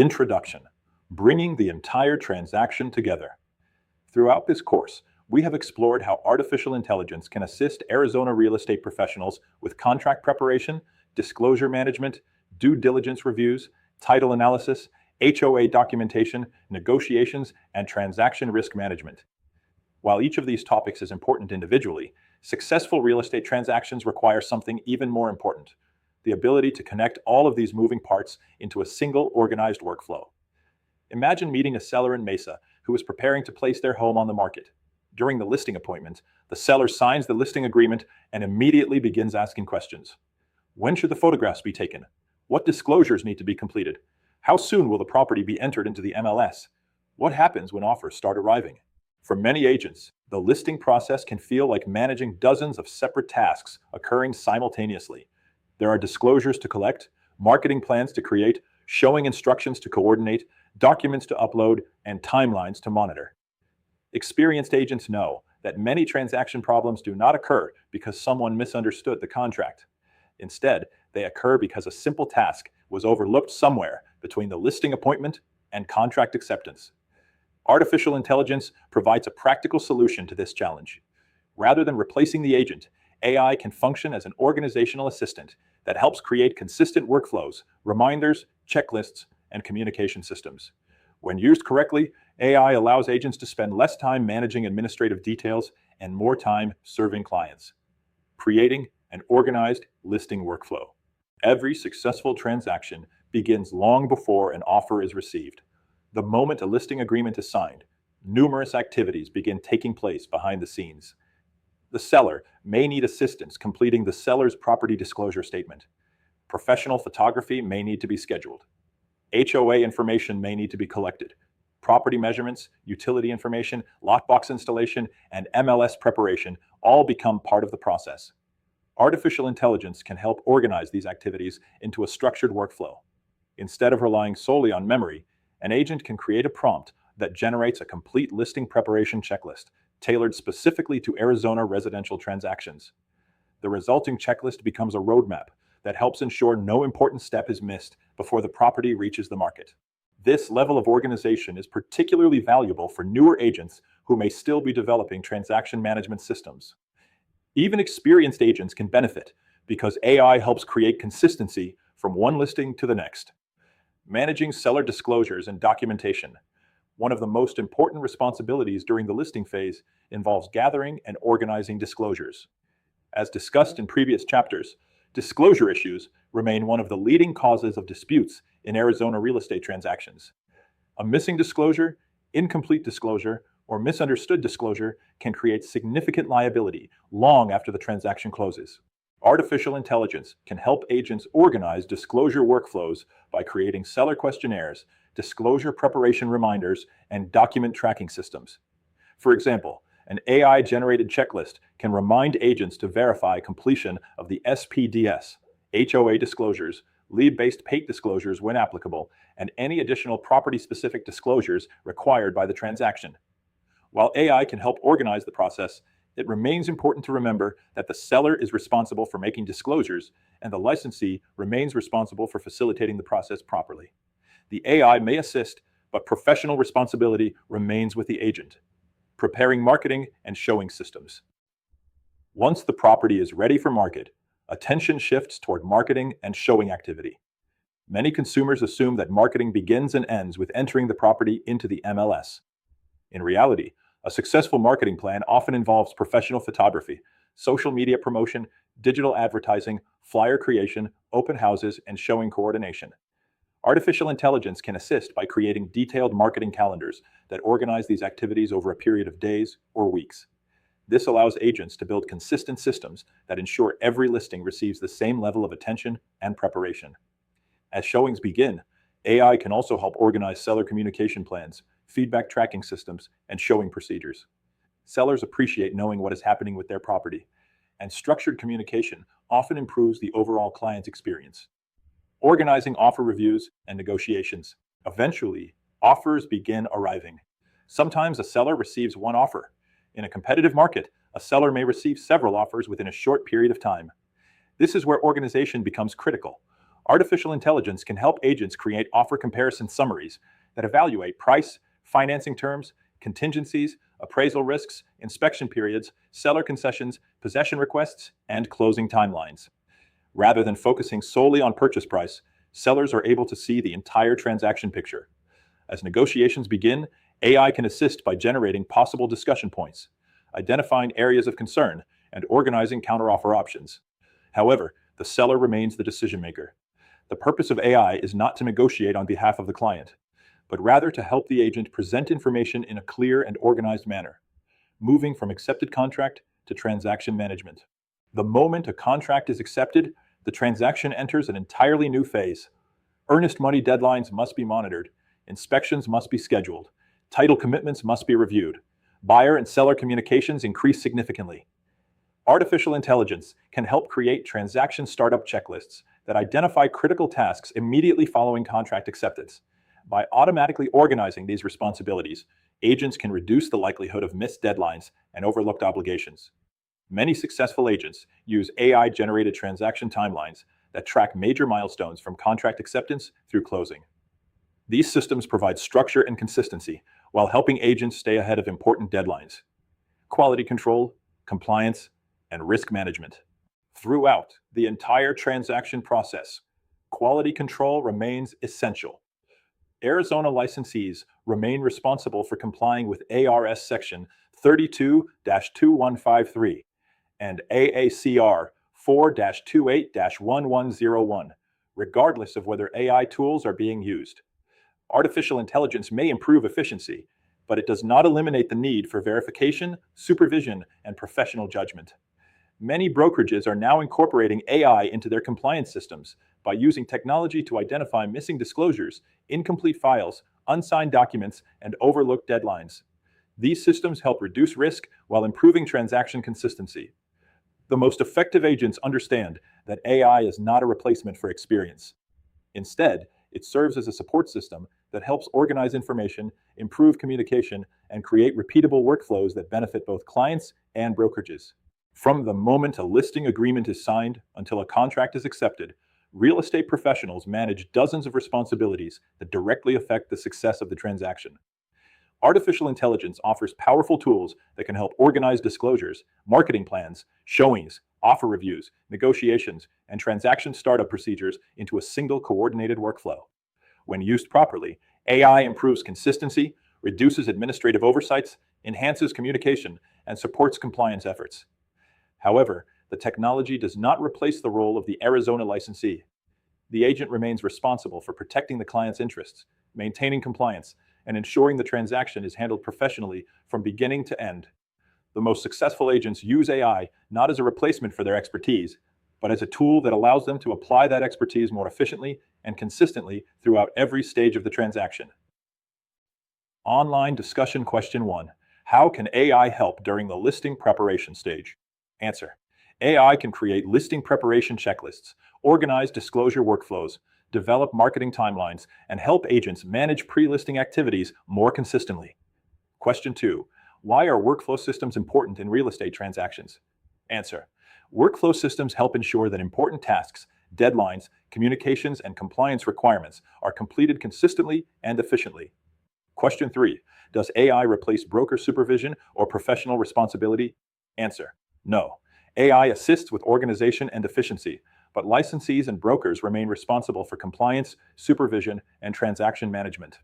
Introduction: Bringing the entire transaction together. Throughout this course, we have explored how artificial intelligence can assist Arizona real estate professionals with contract preparation, disclosure management, due diligence reviews, title analysis, HOA documentation, negotiations, and transaction risk management. While each of these topics is important individually, successful real estate transactions require something even more important: the ability to connect all of these moving parts into a single organized workflow. Imagine meeting a seller in Mesa who is preparing to place their home on the market. During the listing appointment, the seller signs the listing agreement and immediately begins asking questions. When should the photographs be taken? What disclosures need to be completed? How soon will the property be entered into the MLS? What happens when offers start arriving? For many agents, the listing process can feel like managing dozens of separate tasks occurring simultaneously. There are disclosures to collect, marketing plans to create, showing instructions to coordinate, documents to upload, and timelines to monitor. Experienced agents know that many transaction problems do not occur because someone misunderstood the contract. Instead, they occur because a simple task was overlooked somewhere between the listing appointment and contract acceptance. Artificial intelligence provides a practical solution to this challenge. Rather than replacing the agent, AI can function as an organizational assistant that helps create consistent workflows, reminders, checklists, and communication systems. When used correctly, AI allows agents to spend less time managing administrative details and more time serving clients, creating an organized listing workflow. Every successful transaction begins long before an offer is received. The moment a listing agreement is signed, numerous activities begin taking place behind the scenes. The seller may need assistance completing the seller's property disclosure statement. Professional photography may need to be scheduled. HOA information may need to be collected. Property measurements, utility information, lockbox installation, and MLS preparation all become part of the process. Artificial intelligence can help organize these activities into a structured workflow. Instead of relying solely on memory, an agent can create a prompt that generates a complete listing preparation checklist, tailored specifically to Arizona residential transactions. The resulting checklist becomes a roadmap that helps ensure no important step is missed before the property reaches the market. This level of organization is particularly valuable for newer agents who may still be developing transaction management systems. Even experienced agents can benefit because AI helps create consistency from one listing to the next. Managing seller disclosures and documentation. One of the most important responsibilities during the listing phase involves gathering and organizing disclosures. As discussed in previous chapters, disclosure issues remain one of the leading causes of disputes in Arizona real estate transactions. A missing disclosure, incomplete disclosure, or misunderstood disclosure can create significant liability long after the transaction closes. Artificial intelligence can help agents organize disclosure workflows by creating seller questionnaires, disclosure preparation reminders, and document tracking systems. For example, an AI-generated checklist can remind agents to verify completion of the SPDS, HOA disclosures, lead-based PATE disclosures when applicable, and any additional property-specific disclosures required by the transaction. While AI can help organize the process, it remains important to remember that the seller is responsible for making disclosures and the licensee remains responsible for facilitating the process properly. The AI may assist, but professional responsibility remains with the agent. Preparing marketing and showing systems. Once the property is ready for market, attention shifts toward marketing and showing activity. Many consumers assume that marketing begins and ends with entering the property into the MLS. In reality, a successful marketing plan often involves professional photography, social media promotion, digital advertising, flyer creation, open houses, and showing coordination. Artificial intelligence can assist by creating detailed marketing calendars that organize these activities over a period of days or weeks. This allows agents to build consistent systems that ensure every listing receives the same level of attention and preparation. As showings begin, AI can also help organize seller communication plans, feedback tracking systems, and showing procedures. Sellers appreciate knowing what is happening with their property, and structured communication often improves the overall client experience. Organizing offer reviews and negotiations. Eventually, offers begin arriving. Sometimes a seller receives one offer. In a competitive market, a seller may receive several offers within a short period of time. This is where organization becomes critical. Artificial intelligence can help agents create offer comparison summaries that evaluate price, financing terms, contingencies, appraisal risks, inspection periods, seller concessions, possession requests, and closing timelines. Rather than focusing solely on purchase price, sellers are able to see the entire transaction picture. As negotiations begin, AI can assist by generating possible discussion points, identifying areas of concern, and organizing counteroffer options. However, the seller remains the decision maker. The purpose of AI is not to negotiate on behalf of the client, but rather to help the agent present information in a clear and organized manner, moving from accepted contract to transaction management. The moment a contract is accepted, the transaction enters an entirely new phase. Earnest money deadlines must be monitored, inspections must be scheduled, title commitments must be reviewed, buyer and seller communications increase significantly. Artificial intelligence can help create transaction startup checklists that identify critical tasks immediately following contract acceptance. By automatically organizing these responsibilities, agents can reduce the likelihood of missed deadlines and overlooked obligations. Many successful agents use AI-generated transaction timelines that track major milestones from contract acceptance through closing. These systems provide structure and consistency while helping agents stay ahead of important deadlines. Quality control, compliance, and risk management. Throughout the entire transaction process, quality control remains essential. Arizona licensees remain responsible for complying with ARS Section 32-2153 and AACR 4-28-1101, regardless of whether AI tools are being used. Artificial intelligence may improve efficiency, but it does not eliminate the need for verification, supervision, and professional judgment. Many brokerages are now incorporating AI into their compliance systems by using technology to identify missing disclosures, incomplete files, unsigned documents, and overlooked deadlines. These systems help reduce risk while improving transaction consistency. The most effective agents understand that AI is not a replacement for experience. Instead, it serves as a support system that helps organize information, improve communication, and create repeatable workflows that benefit both clients and brokerages. From the moment a listing agreement is signed until a contract is accepted, real estate professionals manage dozens of responsibilities that directly affect the success of the transaction. Artificial intelligence offers powerful tools that can help organize disclosures, marketing plans, showings, offer reviews, negotiations, and transaction startup procedures into a single coordinated workflow. When used properly, AI improves consistency, reduces administrative oversights, enhances communication, and supports compliance efforts. However, the technology does not replace the role of the Arizona licensee. The agent remains responsible for protecting the client's interests, maintaining compliance, and ensuring the transaction is handled professionally from beginning to end. The most successful agents use AI not as a replacement for their expertise, but as a tool that allows them to apply that expertise more efficiently and consistently throughout every stage of the transaction. Online discussion question 1. How can AI help during the listing preparation stage? Answer. AI can create listing preparation checklists, organize disclosure workflows, develop marketing timelines, and help agents manage pre-listing activities more consistently. Question 2. Why are workflow systems important in real estate transactions? Answer. Workflow systems help ensure that important tasks, deadlines, communications, and compliance requirements are completed consistently and efficiently. Question 3. Does AI replace broker supervision or professional responsibility? Answer. No. AI assists with organization and efficiency, but licensees and brokers remain responsible for compliance, supervision, and transaction management.